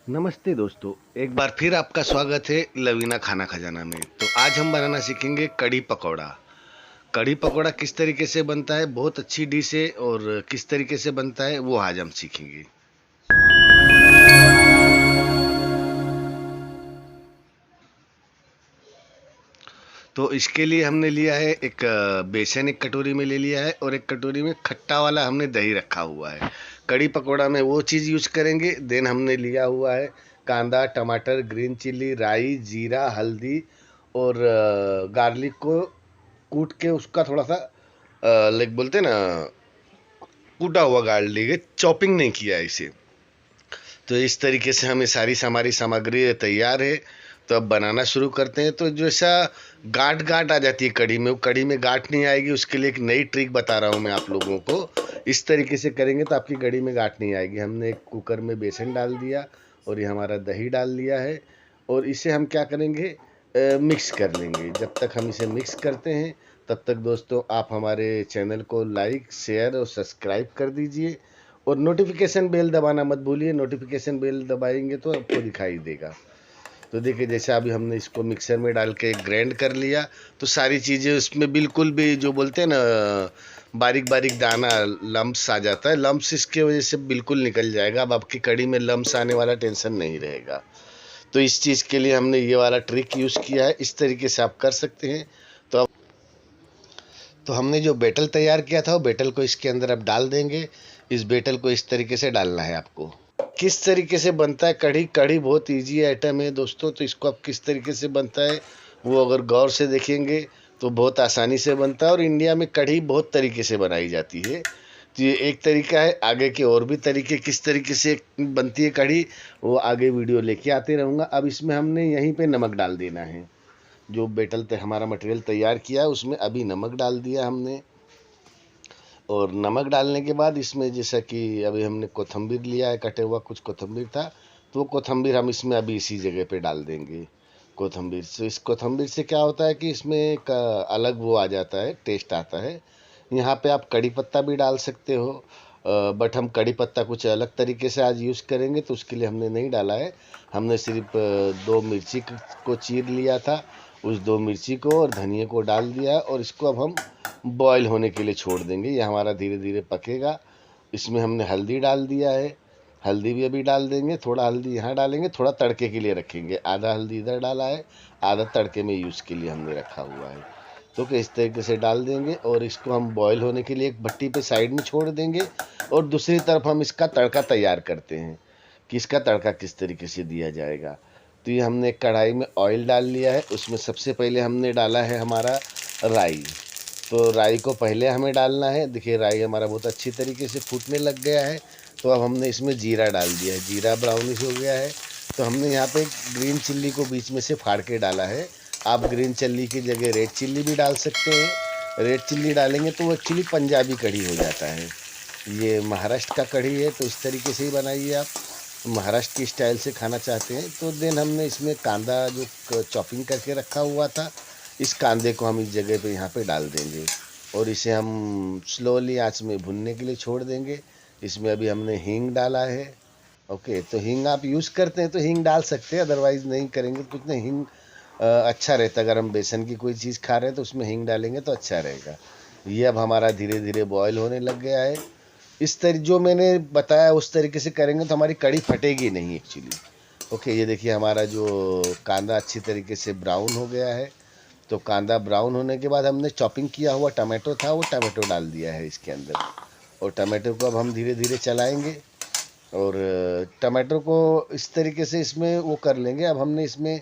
नमस्ते दोस्तों। एक बार फिर आपका स्वागत है लवीना खाना खजाना में। तो आज हम बनाना सीखेंगे कड़ी पकौड़ा। कड़ी पकौड़ा किस तरीके से बनता है, बहुत अच्छी डिश है, और किस तरीके से बनता है वो आज हम सीखेंगे। तो इसके लिए हमने लिया है एक बेसन, एक कटोरी में ले लिया है, और एक कटोरी में खट्टा वाला हमने दही रखा हुआ है। कड़ी पकौड़ा में वो चीज़ यूज करेंगे। देन हमने लिया हुआ है कांदा, टमाटर, ग्रीन चिल्ली, राई, जीरा, हल्दी और गार्लिक को कूट के उसका थोड़ा सा लाइक बोलते हैं ना, कूटा हुआ गार्लिक है, चॉपिंग नहीं किया है इसे। तो इस तरीके से हमें सारी हमारी सामग्री तैयार है। तो अब बनाना शुरू करते हैं। तो जैसा गांठ गांठ आ जाती है कड़ी में, वो कड़ी में गांठ नहीं आएगी, उसके लिए एक नई ट्रिक बता रहा हूँ मैं आप लोगों को। इस तरीके से करेंगे तो आपकी कड़ी में गांठ नहीं आएगी। हमने एक कुकर में बेसन डाल दिया और ये हमारा दही डाल लिया है, और इसे हम क्या करेंगे, मिक्स कर लेंगे। जब तक हम इसे मिक्स करते हैं तब तक दोस्तों आप हमारे चैनल को लाइक, शेयर और सब्सक्राइब कर दीजिए, और नोटिफिकेशन बेल दबाना मत भूलिए। नोटिफिकेशन बेल दबाएंगे तो आपको दिखाई देगा। तो देखिए, जैसे अभी हमने इसको मिक्सर में डाल के ग्राइंड कर लिया, तो सारी चीज़ें उसमें बिल्कुल भी जो बोलते हैं ना, बारीक बारीक दाना लम्प्स आ जाता है। लम्प्स इसके वजह से बिल्कुल निकल जाएगा। अब आपकी कड़ी में लम्प्स आने वाला टेंशन नहीं रहेगा। तो इस चीज़ के लिए हमने ये वाला ट्रिक यूज़ किया है। इस तरीके से आप कर सकते हैं। तो अब हमने जो बेटल तैयार किया था वो बेटल को इसके अंदर अब डाल देंगे। इस बेटल को इस तरीके से डालना है आपको। किस तरीके से बनता है कढ़ी, कढ़ी बहुत इजी आइटम है दोस्तों। तो इसको आप किस तरीके से बनता है वो अगर गौर से देखेंगे तो बहुत आसानी से बनता है। और इंडिया में कढ़ी बहुत तरीके से बनाई जाती है। तो ये एक तरीका है। आगे के और भी तरीके किस तरीके से बनती है कढ़ी, वो आगे वीडियो लेके आते रहूँगा। अब इसमें हमने यहीं पे नमक डाल देना है। जो बेटल पे हमारा मटेरियल तैयार किया है उसमें अभी नमक डाल दिया हमने। और नमक डालने के बाद इसमें जैसा कि अभी हमने कोथंबीर लिया है, कटे हुआ कुछ कोथंबीर था, तो वो कोथंबीर हम इसमें अभी इसी जगह पे डाल देंगे। कोथंबीर से, इस कोथंबीर से क्या होता है कि इसमें एक अलग वो आ जाता है, टेस्ट आता है। यहाँ पे आप कड़ी पत्ता भी डाल सकते हो, बट हम कड़ी पत्ता कुछ अलग तरीके से आज यूज़ करेंगे, तो उसके लिए हमने नहीं डाला है। हमने सिर्फ दो मिर्ची को चीर लिया था, उस दो मिर्ची को और धनिया को डाल दिया, और इसको अब हम बॉयल होने के लिए छोड़ देंगे। ये हमारा धीरे धीरे पकेगा। इसमें हमने हल्दी डाल दिया है, हल्दी भी अभी डाल देंगे। थोड़ा हल्दी यहाँ डालेंगे, थोड़ा तड़के के लिए रखेंगे। आधा हल्दी इधर डाला है, आधा तड़के में यूज़ के लिए हमने रखा हुआ है। तो इस तरीके से डाल देंगे, और इसको हम बॉयल होने के लिए एक भट्टी पे साइड में छोड़ देंगे। और दूसरी तरफ हम इसका तड़का तैयार करते हैं कि इसका तड़का किस तरीके से दिया जाएगा। तो ये हमने एक कढ़ाई में ऑयल डाल लिया है। उसमें सबसे पहले हमने डाला है हमारा राई। तो राई को पहले हमें डालना है। देखिए, राई हमारा बहुत अच्छी तरीके से फूटने लग गया है। तो अब हमने इसमें जीरा डाल दिया है। जीरा ब्राउनिश हो गया है। तो हमने यहाँ पे ग्रीन चिल्ली को बीच में से फाड़ के डाला है। आप ग्रीन चिल्ली की जगह रेड चिल्ली भी डाल सकते हैं। रेड चिल्ली डालेंगे तो वो एक्चुअली पंजाबी कढ़ी हो जाता है। ये महाराष्ट्र का कढ़ी है, तो इस तरीके से ही बनाइए आप। महाराष्ट्र की स्टाइल से खाना चाहते हैं तो देन हमने इसमें कांदा जो चॉपिंग करके रखा हुआ था, इस कांदे को हम इस जगह पे यहाँ पे डाल देंगे, और इसे हम स्लोली आंच में भुनने के लिए छोड़ देंगे। इसमें अभी हमने हींग डाला है। ओके, तो हींग आप यूज़ करते हैं तो हींग डाल सकते हैं, अदरवाइज़ नहीं करेंगे तो कुछ नहीं। हींग अच्छा रहता है। अगर हम बेसन की कोई चीज़ खा रहे हैं तो उसमें हींग डालेंगे तो अच्छा रहेगा। ये अब हमारा धीरे धीरे बॉयल होने लग गया है। इस तरी जो मैंने बताया उस तरीके से करेंगे तो हमारी कड़ी फटेगी नहीं एक्चुअली। ओके, ये देखिए हमारा जो कांदा अच्छी तरीके से ब्राउन हो गया है। तो कांदा ब्राउन होने के बाद हमने चॉपिंग किया हुआ टमाटो था, वो टमाटो डाल दिया है इसके अंदर। और टमाटो को अब हम धीरे धीरे चलाएंगे, और टमाटो को इस तरीके से इसमें वो कर लेंगे। अब हमने इसमें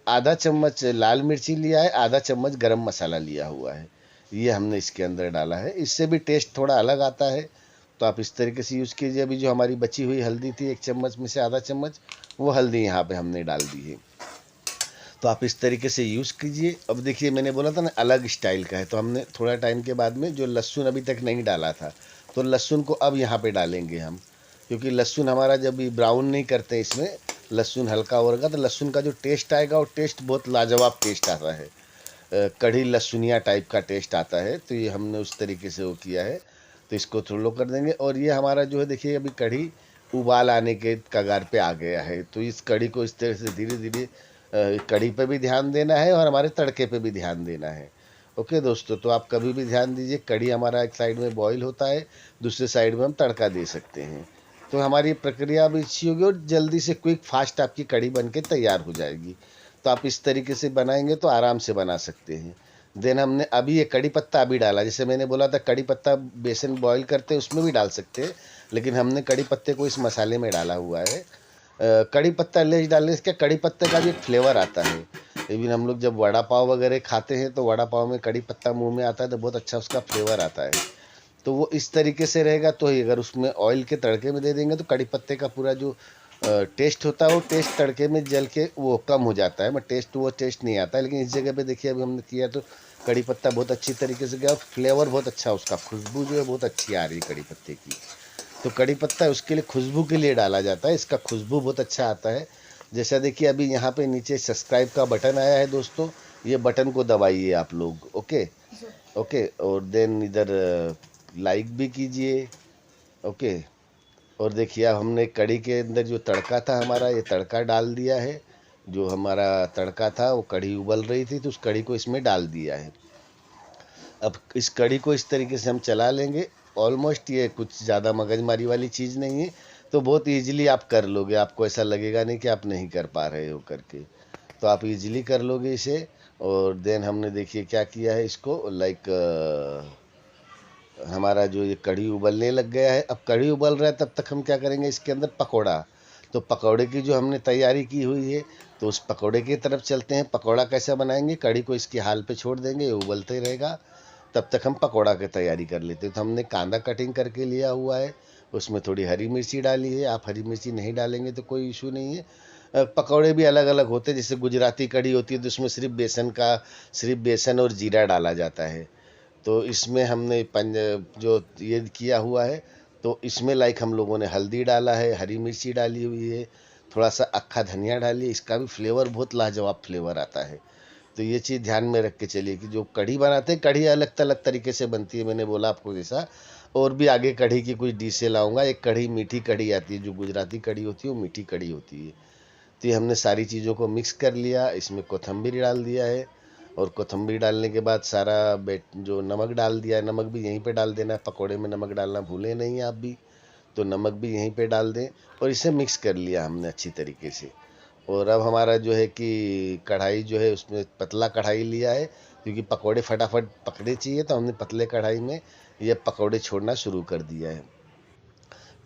आधा चम्मच लाल मिर्ची लिया है, आधा चम्मच गरम मसाला लिया हुआ है, ये हमने इसके अंदर डाला है। इससे भी टेस्ट थोड़ा अलग आता है। तो आप इस तरीके से यूज़ कीजिए। अभी जो हमारी बची हुई हल्दी थी, एक चम्मच में से आधा चम्मच, वो हल्दी यहाँ पे हमने डाल दी है। तो आप इस तरीके से यूज़ कीजिए। अब देखिए, मैंने बोला था ना अलग स्टाइल का है, तो हमने थोड़ा टाइम के बाद में जो लहसुन अभी तक नहीं डाला था, तो लहसुन को अब यहाँ पे डालेंगे हम। क्योंकि लहसुन हमारा जब भी ब्राउन नहीं करते इसमें, लहसुन हल्का होगा तो लहसुन का जो टेस्ट आएगा वो टेस्ट बहुत लाजवाब टेस्ट आता है। कढ़ी लहसुनिया टाइप का टेस्ट आता है। तो ये हमने उस तरीके से वो किया है। तो इसको थोड़ा लो कर देंगे। और ये हमारा जो है देखिए, अभी कढ़ी उबाल आने के कगार पे आ गया है। तो इस कढ़ी को इस तरह से धीरे धीरे कढ़ी पे भी ध्यान देना है और हमारे तड़के पे भी ध्यान देना है। ओके दोस्तों, तो आप कभी भी ध्यान दीजिए, कढ़ी हमारा एक साइड में बॉईल होता है, दूसरे साइड में हम तड़का दे सकते हैं। तो हमारी प्रक्रिया भी अच्छी होगी और जल्दी से क्विक फास्ट आपकी कढ़ी बन के तैयार हो जाएगी। तो आप इस तरीके से बनाएंगे तो आराम से बना सकते हैं। देन हमने अभी ये कड़ी पत्ता अभी डाला, जैसे मैंने बोला था कड़ी पत्ता बेसन बॉईल करते हैं उसमें भी डाल सकते हैं, लेकिन हमने कड़ी पत्ते को इस मसाले में डाला हुआ है। कड़ी पत्ता ले डालने से क्या कड़ी पत्ते का भी एक फ्लेवर आता है। इवन हम लोग जब वड़ा पाव वगैरह खाते हैं तो वड़ा पाव में कड़ी पत्ता मुंह में आता है तो बहुत अच्छा उसका फ्लेवर आता है। तो वो इस तरीके से रहेगा। तो अगर उसमें ऑयल के तड़के में दे देंगे तो कड़ी पत्ते का पूरा जो टेस्ट होता है वो टेस्ट तड़के में जल के वो कम हो जाता है, बट वो टेस्ट नहीं आता है। लेकिन इस जगह पे देखिए अभी हमने किया तो कड़ी पत्ता बहुत अच्छी तरीके से गया, फ्लेवर बहुत अच्छा, उसका खुशबू जो है बहुत अच्छी आ रही है कड़ी पत्ते की। तो कड़ी पत्ता उसके लिए खुशबू के लिए डाला जाता है, इसका खुशबू बहुत अच्छा आता है। जैसा देखिए अभी यहाँ पे नीचे सब्सक्राइब का बटन आया है दोस्तों, ये बटन को दबाइए आप लोग। ओके ओके, और देन इधर लाइक भी कीजिए। ओके, और देखिए अब हमने कड़ी के अंदर जो तड़का था हमारा, ये तड़का डाल दिया है। जो हमारा तड़का था वो कड़ी उबल रही थी तो उस कड़ी को इसमें डाल दिया है। अब इस कड़ी को इस तरीके से हम चला लेंगे। ऑलमोस्ट ये कुछ ज़्यादा मगजमारी वाली चीज़ नहीं है, तो बहुत इजीली आप कर लोगे, आपको ऐसा लगेगा नहीं कि आप नहीं कर पा रहे हो करके, तो आप इजीली कर लोगे इसे। और देन हमने देखिए क्या किया है, इसको लाइक हमारा जो ये कढ़ी उबलने लग गया है। अब कढ़ी उबल रहा है तब तक हम क्या करेंगे, इसके अंदर पकौड़ा, तो पकौड़े की जो हमने तैयारी की हुई है तो उस पकौड़े की तरफ चलते हैं। पकौड़ा कैसे बनाएंगे, कढ़ी को इसकी हाल पे छोड़ देंगे, ये उबलते रहेगा, तब तक हम पकौड़ा की तैयारी कर लेते हैं। तो हमने कांदा कटिंग करके लिया हुआ है, उसमें थोड़ी हरी मिर्ची डाली है। आप हरी मिर्ची नहीं डालेंगे तो कोई इशू नहीं है। पकौड़े भी अलग अलग होते हैं, जैसे गुजराती कढ़ी होती है तो उसमें सिर्फ बेसन और जीरा डाला जाता है। तो इसमें हमने जो ये किया हुआ है, तो इसमें लाइक हम लोगों ने हल्दी डाला है, हरी मिर्ची डाली हुई है, थोड़ा सा अक्खा धनिया डालिए, इसका भी फ्लेवर बहुत लाजवाब फ्लेवर आता है। तो ये चीज़ ध्यान में रख के चलिए कि जो कढ़ी बनाते हैं, कढ़ी अलग अलग तरीके से बनती है, मैंने बोला आपको जैसा। और भी आगे कढ़ी की कुछ डिशें लाऊंगा। एक कढ़ी मीठी कढ़ी आती है, जो गुजराती कढ़ी होती है वो मीठी कढ़ी होती है। तो ये हमने सारी चीज़ों को मिक्स कर लिया, इसमें कोथिंबीर डाल दिया है, और कोथिंबीर डालने के बाद सारा जो नमक डाल दिया है, नमक भी यहीं पे डाल देना है, पकोड़े में नमक डालना भूलें नहीं आप भी, तो नमक भी यहीं पे डाल दें। और इसे मिक्स कर लिया हमने अच्छी तरीके से। और अब हमारा जो है कि कढ़ाई जो है उसमें पतला कढ़ाई लिया है, क्योंकि पकोड़े फटाफट पकड़े चाहिए, तो हमने पतले कढ़ाई में ये पकोड़े छोड़ना शुरू कर दिया है।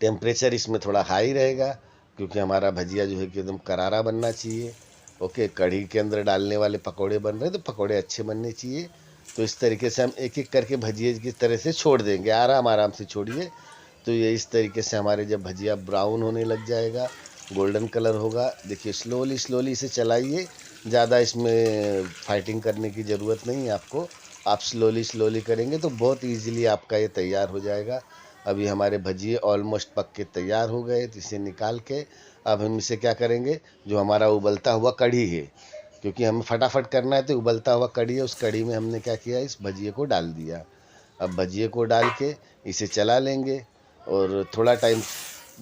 टेम्परेचर इसमें थोड़ा हाई रहेगा, क्योंकि हमारा भजिया जो है कि एकदम करारा बनना चाहिए। ओके, कढ़ी के अंदर डालने वाले पकोड़े बन रहे हैं तो पकोड़े अच्छे बनने चाहिए। तो इस तरीके से हम एक एक करके भजिए की तरह से छोड़ देंगे, आराम आराम से छोड़िए। तो ये इस तरीके से हमारे जब भजिया ब्राउन होने लग जाएगा, गोल्डन कलर होगा, देखिए स्लोली स्लोली इसे चलाइए, ज़्यादा इसमें फाइटिंग करने की ज़रूरत नहीं है आपको। आप स्लोली स्लोली करेंगे तो बहुत ईजीली आपका ये तैयार हो जाएगा। अभी हमारे भजिए ऑलमोस्ट पक के तैयार हो गए, तो इसे निकाल के अब हम इसे क्या करेंगे, जो हमारा उबलता हुआ कढ़ी है, क्योंकि हमें फटाफट करना है तो उबलता हुआ कढ़ी है, उस कढ़ी में हमने क्या किया, इस भजिए को डाल दिया। अब भजिए को डाल के इसे चला लेंगे और थोड़ा टाइम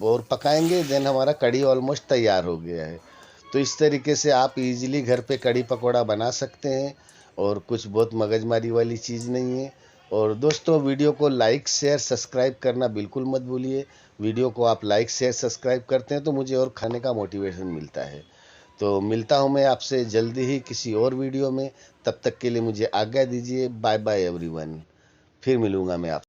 और पकाएंगे, देन हमारा कढ़ी ऑलमोस्ट तैयार हो गया है। तो इस तरीके से आप इजीली घर पे कढ़ी पकौड़ा बना सकते हैं, और कुछ बहुत मगजमारी वाली चीज़ नहीं है। और दोस्तों, वीडियो को लाइक शेयर सब्सक्राइब करना बिल्कुल मत भूलिए। वीडियो को आप लाइक शेयर सब्सक्राइब करते हैं तो मुझे और खाने का मोटिवेशन मिलता है। तो मिलता हूँ मैं आपसे जल्दी ही किसी और वीडियो में, तब तक के लिए मुझे आज्ञा दीजिए। बाय बाय एवरीवन, फिर मिलूँगा मैं आपसे।